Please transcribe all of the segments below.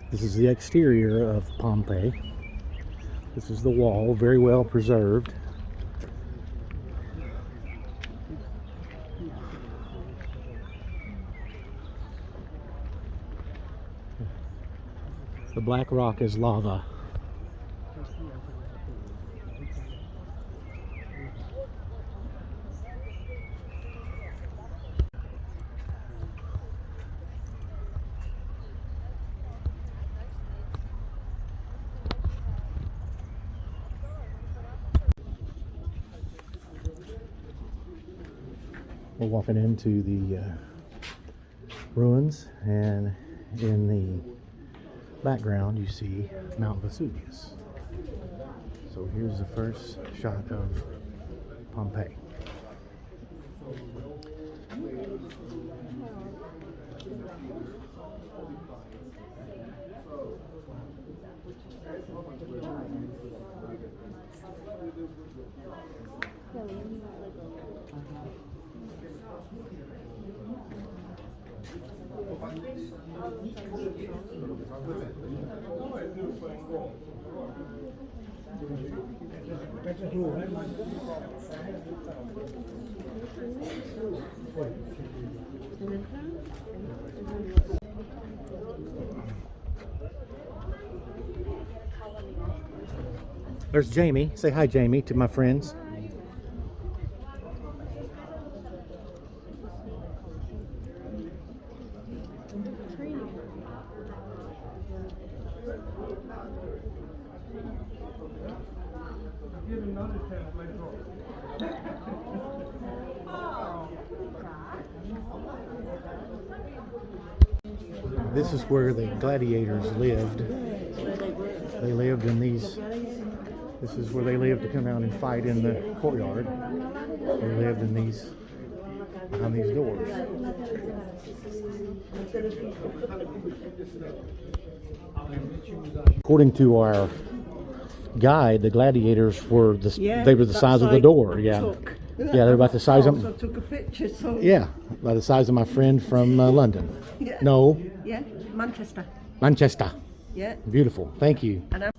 This is the exterior of Pompeii. This is the wall, very well preserved. The black rock is lava. We're walking into the ruins, and in the background you see Mount Vesuvius. So here's the first shot of Pompeii. There's Jamie. Say hi, Jamie, to my friends. This is where the gladiators lived. They lived in these. This is where they lived to come out and fight in the courtyard. They lived in these, behind these doors. According to our guide, the gladiators were they were the size of the door. Yeah, yeah, they're about the size of. I took a picture. So yeah, about the size of my friend from London. Yeah. No. Yeah, Manchester. Manchester. Yeah. Beautiful. Thank you. And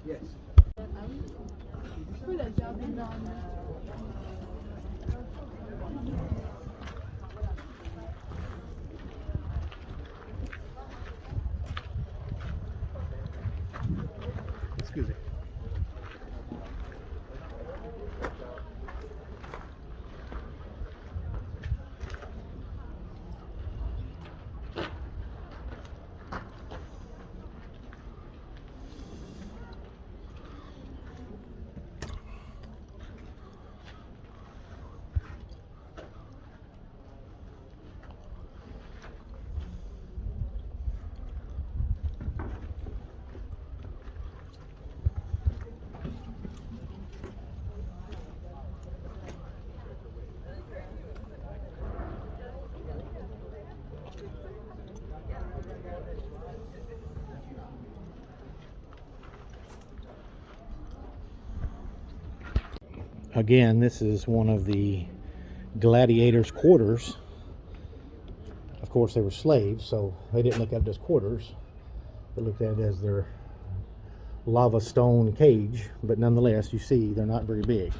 Yes. Excuse me. Again, this is one of the gladiators' quarters. Of course, they were slaves, so they didn't look at it as quarters. They looked at it as their lava stone cage, but nonetheless, you see, they're not very big.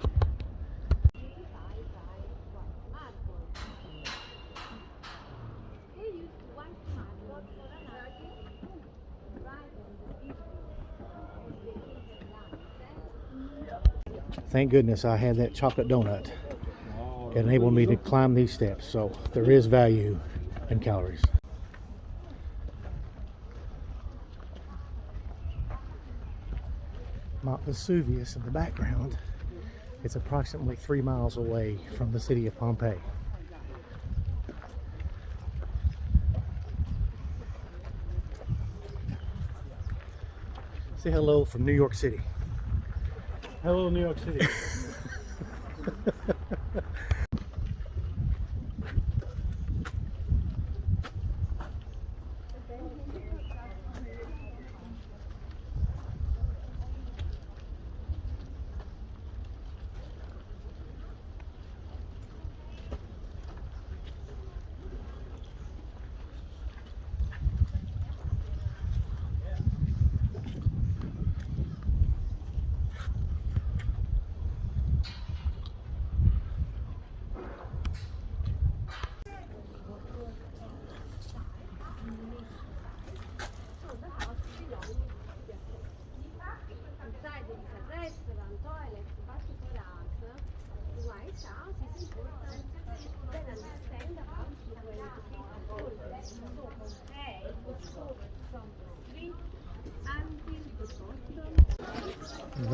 Thank goodness I had that chocolate donut. It enabled me to climb these steps, so there is value in calories. Mount Vesuvius in the background. It's approximately 3 miles away from the city of Pompeii. Say hello from New York City. Hello, New York City.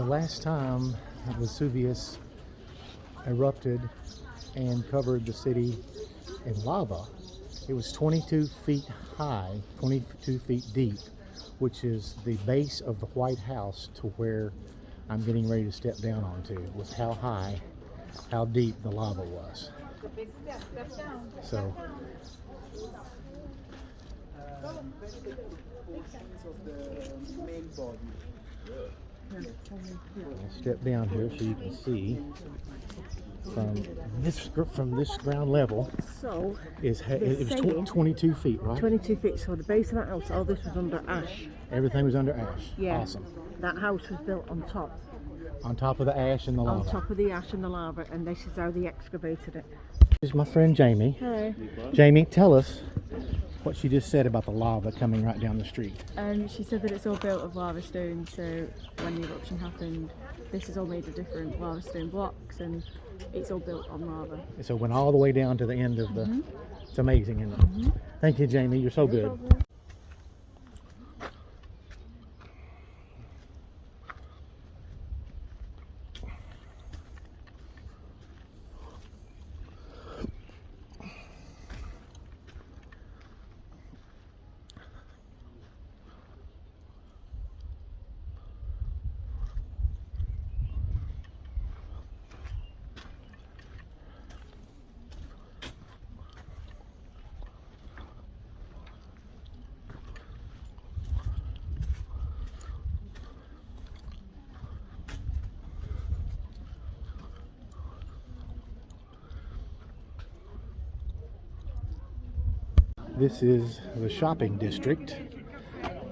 The last time Vesuvius erupted and covered the city in lava, it was 22 feet high, 22 feet deep, which is the base of the White House to where I'm getting ready to step down onto, was how high, how deep the lava was. So portions of the main body. I'll step down here so you can see from this ground level. So, It was 22 feet, right? 22 feet. So the base of that house, all this was under ash. Everything was under ash. Yeah. Awesome. That house was built on top. On top of the ash and the lava. On top of the ash and the lava, and this is how they excavated it. This is my friend Jamie. Hi. Jamie, tell us what she just said about the lava coming right down the street. She said that it's all built of lava stone, so when the eruption happened, this is all made of different lava stone blocks, and it's all built on lava. So it went all the way down to the end of the... It's amazing, isn't it? Thank you, Jamie. You're so good. This is the shopping district,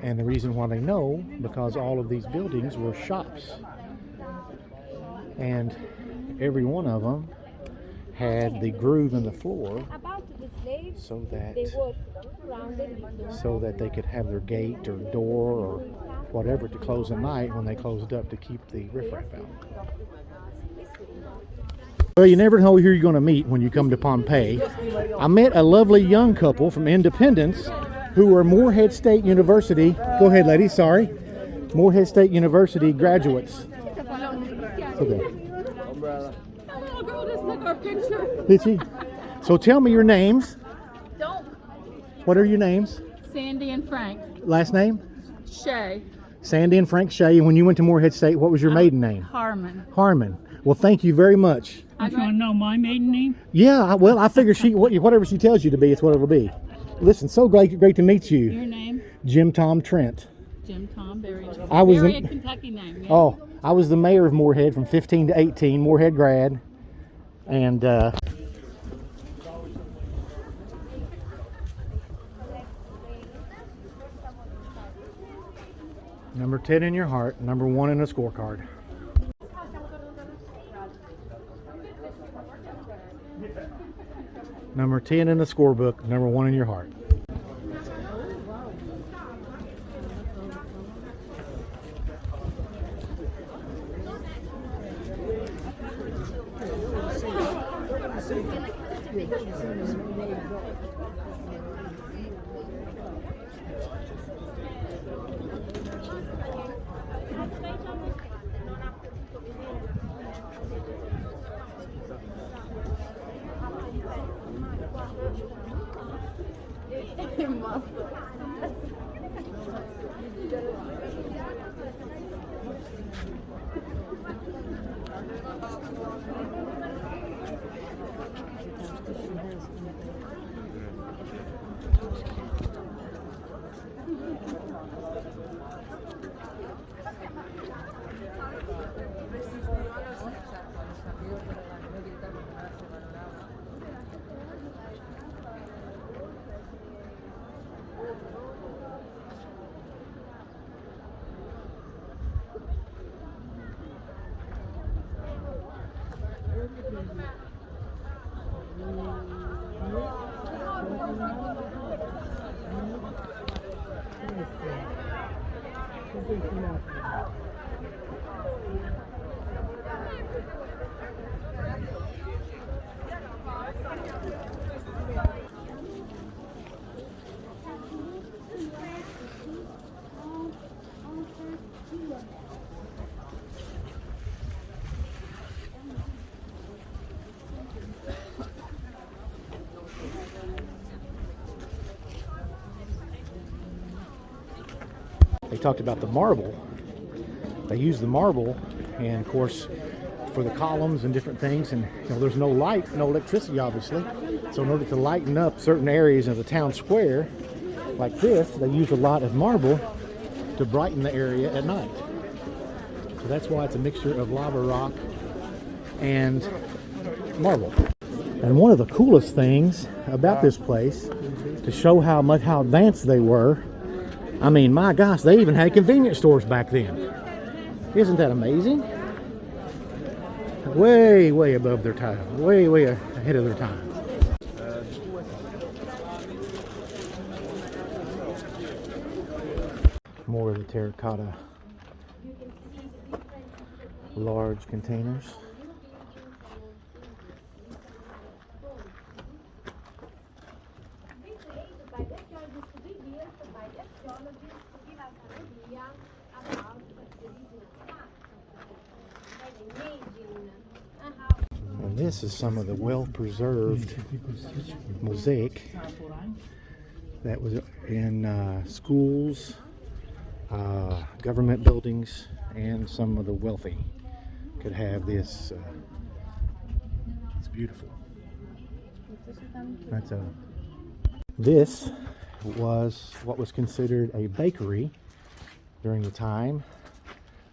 and the reason why they know, because all of these buildings were shops, and every one of them had the groove in the floor so that they could have their gate or door or whatever to close at night when they closed up to keep the riffraff out. Well, you never know who you're going to meet when you come to Pompeii. I met a lovely young couple from Independence who were Morehead State University. Go ahead, ladies. Sorry. Morehead State University graduates. Okay. Did she? So tell me your names. What are your names? Sandy and Frank. Last name? Shay. Sandy and Frank Shay. And when you went to Morehead State, what was your maiden name? Harmon. Harmon. Well, thank you very much. You want to know my maiden name? Yeah, well, I figure whatever she tells you to be, it's what it'll be. Listen, so great to meet you. Your name? Jim Tom Trent. Jim Tom. Very a Kentucky name. Yeah. Oh, I was the mayor of Morehead from 15 to 18, Morehead grad. And number 10 in your heart, number 1 in a scorecard. Number 10 in the scorebook, number 1 in your heart. talked about the marble. They use the marble, and of course, for the columns and different things. And there's no light, no electricity, obviously. So in order to lighten up certain areas of the town square, like this, they use a lot of marble to brighten the area at night. So that's why it's a mixture of lava rock and marble. And one of the coolest things about this place, to show how advanced they were, I mean, my gosh, they even had convenience stores back then. Isn't that amazing? Way, way above their time. Way, way ahead of their time. More of the terracotta large containers. And this is some of the well-preserved mosaic that was in schools, government buildings, and some of the wealthy could have this. It's beautiful. This was what was considered a bakery during the time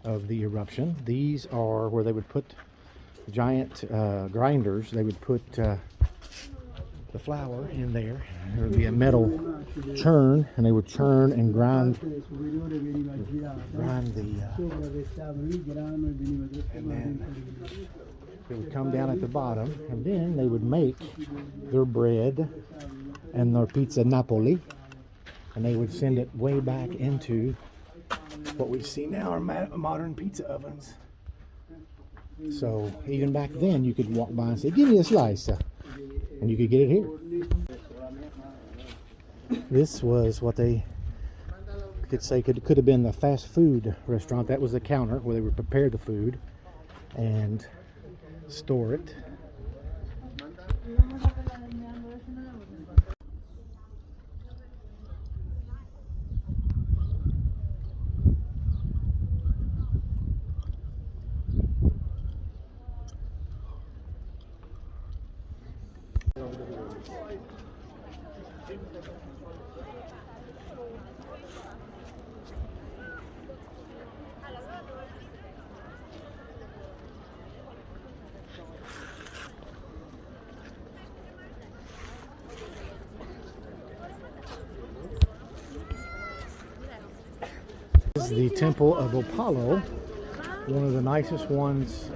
of the eruption. These are where they would put giant grinders. They would put the flour in there. There would be a metal churn, and they would churn and grind the and then it would come down at the bottom, and then they would make their bread and their pizza Napoli, and they would send it way back into what we see now are modern pizza ovens. So even back then you could walk by and say, "Give me a slice," and you could get it here. This was what they could say could have been the fast food restaurant. That was the counter where they would prepare the food and store it. This is the Temple of Apollo, one of the nicest ones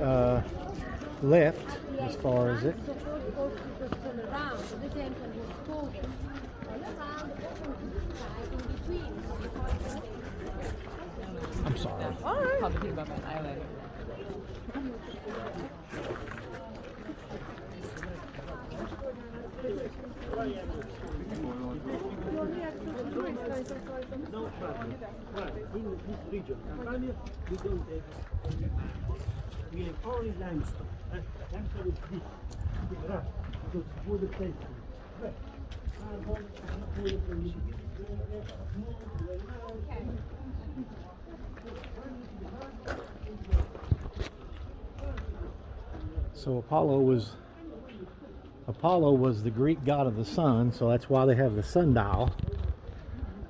left as far as it. I'm sorry. In this region, Campania, we don't have. We have only limestone. Limestone is deep. Because for the place. So Apollo was the Greek god of the sun, so that's why they have the sundial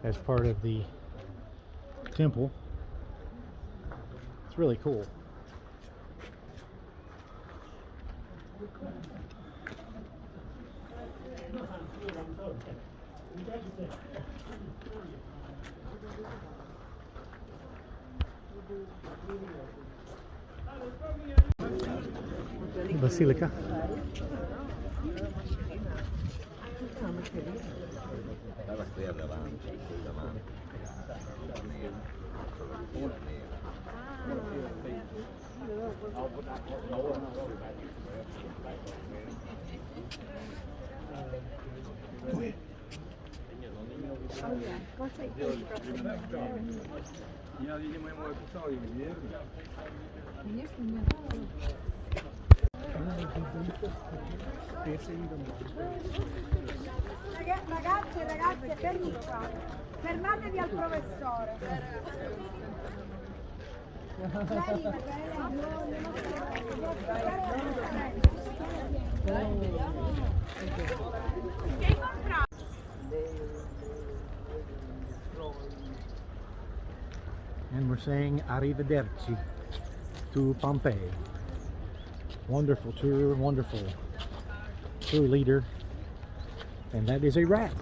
as part of the temple. It's really cool. Basilica. Ragazze e ragazze, fermi qua. Fermatevi al professore. And we're saying arrivederci to Pompeii. Wonderful tour, wonderful tour leader. And that is a wrap.